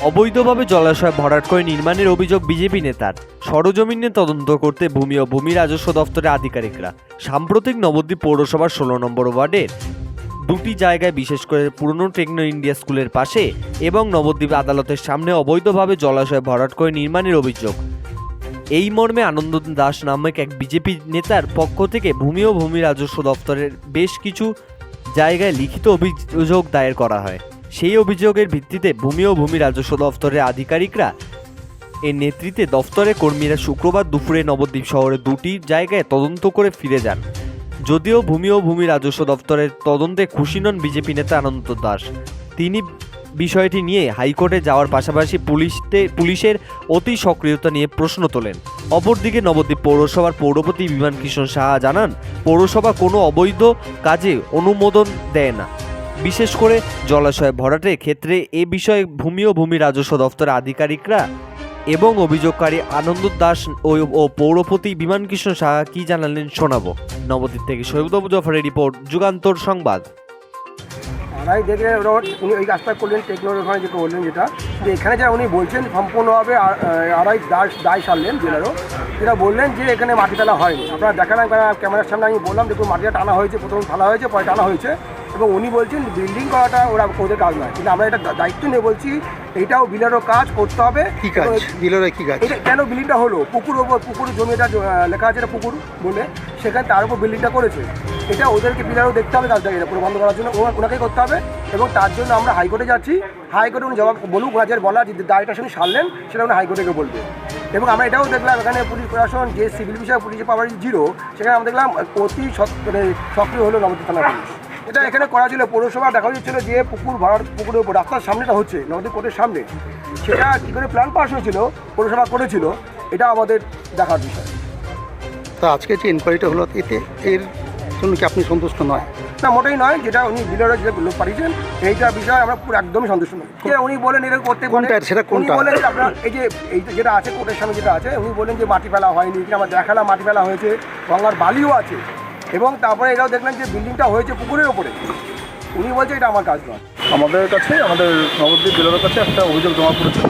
অবৈধভাবে জলাশয় ভরাট করে নির্মাণের অভিযোগ বিজেপি নেতার। সরজমিনে তদন্ত করতে ভূমি ও ভূমি রাজস্ব দফতরের আধিকারিকরা। সাম্প্রতিক নবদ্বীপ পৌরসভার 16 নম্বর ওয়ার্ডের দুটি জায়গায়, বিশেষ করে পুরনো টেকনো ইন্ডিয়া স্কুলের পাশে এবং নবদ্বীপ আদালতের সামনে অবৈধভাবে জলাশয় ভরাট করে নির্মাণের অভিযোগ। এই মর্মে আনন্দ দাস নামক এক বিজেপি নেতার পক্ষ থেকে ভূমি ও ভূমি রাজস্ব দফতরের বেশ কিছু জায়গায় লিখিত অভিযোগ দায়ের করা হয়। সেই অভিযোগের ভিত্তিতে ভূমি ও ভূমি রাজস্ব দফতরের আধিকারিকরা এর নেতৃত্বে দফতরের কর্মীরা শুক্রবার দুপুরে নবদ্বীপ শহরের দুটি জায়গায় তদন্ত করে ফিরে যান। যদিও ভূমি ও ভূমি রাজস্ব দফতরের তদন্তে খুশি নন বিজেপি নেতা আনন্দ দাস। তিনি বিষয়টি নিয়ে হাইকোর্টে যাওয়ার পাশাপাশি পুলিশের অতি সক্রিয়তা নিয়ে প্রশ্ন তোলেন। অপরদিকে নবদ্বীপ পৌরসভার পৌরপতি বিমান কিষণ সাহা জানান, পৌরসভা কোনো অবৈধ কাজে অনুমোদন দেয় না। বিশেষ করে জলাশয় ভরাটের ক্ষেত্রে এ বিষয়ে ভূমি ও ভূমি রাজস্ব দফতরের আধিকারিকরা এবং অভিযোগকারী আনন্দ দাস ও পৌরপতি বিমান কিষণ সাহা কি জানালেন শোনাবো। নবদ্বীপ থেকে সৈয়দ আবু জাফরের রিপোর্ট, যুগান্তর সংবাদ। আমরাই দেখলে উনি ওই কাজটা করলেন টেকনোর ওখানে যেটা বললেন, যেটা যে এখানে যা উনি বলছেন সম্পূর্ণভাবে আড়াই দায় সারলেন জেলারও, যেটা বললেন যে এখানে মাটি ফেলা হয়নি। আপনারা দেখালাম ক্যামেরার সামনে, আমি বললাম দেখুন মাটিটা টানা হয়েছে, প্রথম ফেলা হয়েছে, পরে টানা হয়েছে, এবং উনি বলছেন বিল্ডিং করাটা ওদের কাজ নয়, কিন্তু আমরা এটা দায়িত্ব নিয়ে বলছি এইটাও বিলেরও কাজ করতে হবে। কি কাজ? বিলের কি কাজ? এটা কেন বিল্ডিংটা হলো? পুকুর জমিটা লেখা আছে, এটা পুকুর বলে, সেখানে তার উপর বিল্ডিংটা করেছে। এটা ওদেরকে বিলেরও দেখতে হবে, কাজটা এটা পুরো বন্ধ করার জন্য ওনাকেই করতে হবে, এবং তার জন্য আমরা হাইকোর্টে যাচ্ছি। হাইকোর্টে উনি জবাব বলুক, ওনাদের বলা যে দায়টা শুনে সারলেন সেটা উনি হাইকোর্টে বলবে। এবং আমরা এটাও দেখলাম এখানে পুলিশ প্রশাসন যে সিভিল বিষয়ে পুলিশের পাওয়ার 0, সেখানে আমরা দেখলাম অতি সক্রিয় হলো নবদ্বীপ থানা পুলিশ। এটা এখানে করা ছিল, পৌরসভা দেখা যাচ্ছিল যে পুকুরের উপর রাস্তার সামনেটা হচ্ছে নবদ্বীপ কোর্টের সামনে, সেটা কী করে প্ল্যান পাস হয়েছিল, পৌরসভা করেছিল, এটা আমাদের দেখার বিষয়। তা আজকে যে এনকোয়ারিটা হলো, এর জন্য কি আপনি সন্তুষ্ট নয়? না, মোটেই নয়। যেটা উনি বিলের যে লোক পাঠিয়েছেন এইটা বিষয়ে আমরা পুরো একদমই সন্তুষ্ট নই। উনি বলেন এটা করতে, সেটা কোনটা? বলেন যে আপনার এই যে যেটা আছে কোর্টের সামনে যেটা আছে, উনি বলেন যে মাটি ফেলা হয়নি, কিন্তু আমরা দেখালাম মাটি ফেলা হয়েছে, গঙ্গার বালিও আছে, এবং তারপরে এটাও দেখলেন যে বিল্ডিংটা হয়েছে পুকুরের ওপরে। উনি বলছে এটা আমার কাজ নয়। আমাদের কাছে, আমাদের নবদ্বীপ জেলার কাছে একটা অভিযোগ জমা পড়েছিল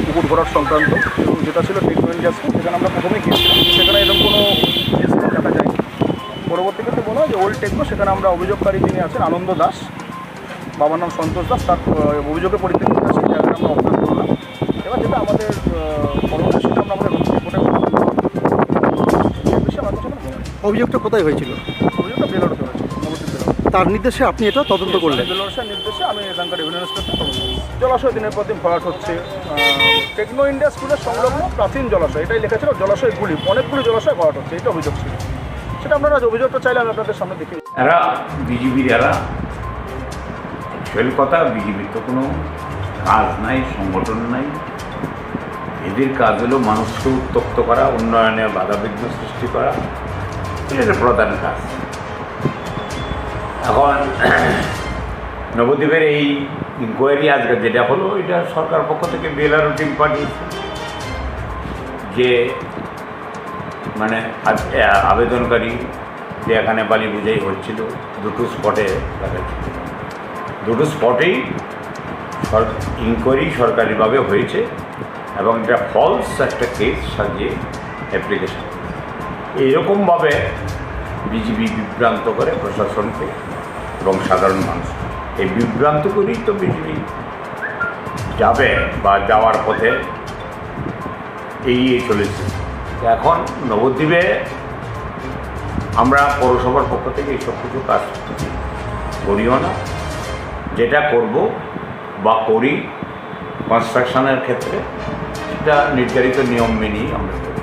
পুকুর ভরাট সংক্রান্ত, এবং যেটা ছিল টেকনো ইন্ডিয়া স্কুল, সেখানে আমরা প্রথমেই গিয়েছিলাম, সেখানে এরকম কোনো জিনিস দেখা যায়নি। পরবর্তীতে বলা হয় যে ওল্ড টেকনো, সেখানে আমরা অভিযোগকারী যিনি আছেন আনন্দ দাস, বাবার নাম সন্তোষ দাস, তার অভিযোগের পরিপ্রেক্ষিতে সেই জায়গাটা আমরা অবজার্ভ করলাম। এবার যেটা আমাদের করণীয় সেটা আমরা আমাদের রিপোর্টে অভিযোগটা কোথায় হয়েছিল? অভিযোগটা বেলোরতে হয়েছে, নবদ্বীপ বেলোর। তার নির্দেশে আপনি এটা তদন্ত করলেন? বেলোরসের নির্দেশে আমি এখানকার রেভিনিউ ইন্সপেক্টর তদন্ত করছি। জলাশয় দিনের পর দিন ভরাট হচ্ছে। টেকনো ইন্ডিয়া স্কুলের সংলগ্ন প্রাচীন জলাশয়, এটাই লেখা ছিল জলাশয়গুলি, অনেকগুলি জলাশয় ভরাট হচ্ছে, এটা অভিযোগ ছিল। সেটা আপনারা অভিযোগটা চাইলে আমি আপনাদের সামনে দেখি। এরা বিজেপির, এরা অ্যাকচুয়ালি কথা, বিজেপির তো কোনো কাজ নাই, সংগঠন নাই। এদের কাজ হলো মানুষকে উত্তপ্ত করা, উন্নয়নে বাধাবিঘ্ন সৃষ্টি করা, এটা প্রধান কাজ। এখন নবদ্বীপের এই ইনকোয়ারি আজকে যেটা হলো, এটা সরকার পক্ষ থেকে বিএলআরও টিম পাঠিয়েছে, যে মানে আবেদনকারী যে এখানে বালি বুঝাই হচ্ছিল দুটো স্পটে দেখাচ্ছিল, দুটো স্পটেই ইনকোয়ারি সরকারিভাবে হয়েছে, এবং এটা ফলস একটা কেস সাজিয়ে অ্যাপ্লিকেশন। এইরকমভাবে বিজেপি বিভ্রান্ত করে প্রশাসনকে এবং সাধারণ মানুষ। এই বিভ্রান্ত করেই তো বিজেপি যাবে বা যাওয়ার পথে এগিয়ে চলেছে। এখন নবদ্বীপে আমরা পৌরসভার পক্ষ থেকে এইসব কিছু কাজ করিও না, যেটা করব বা করি কনস্ট্রাকশনের ক্ষেত্রে সেটা নির্ধারিত নিয়ম মেনেই আমরা করি।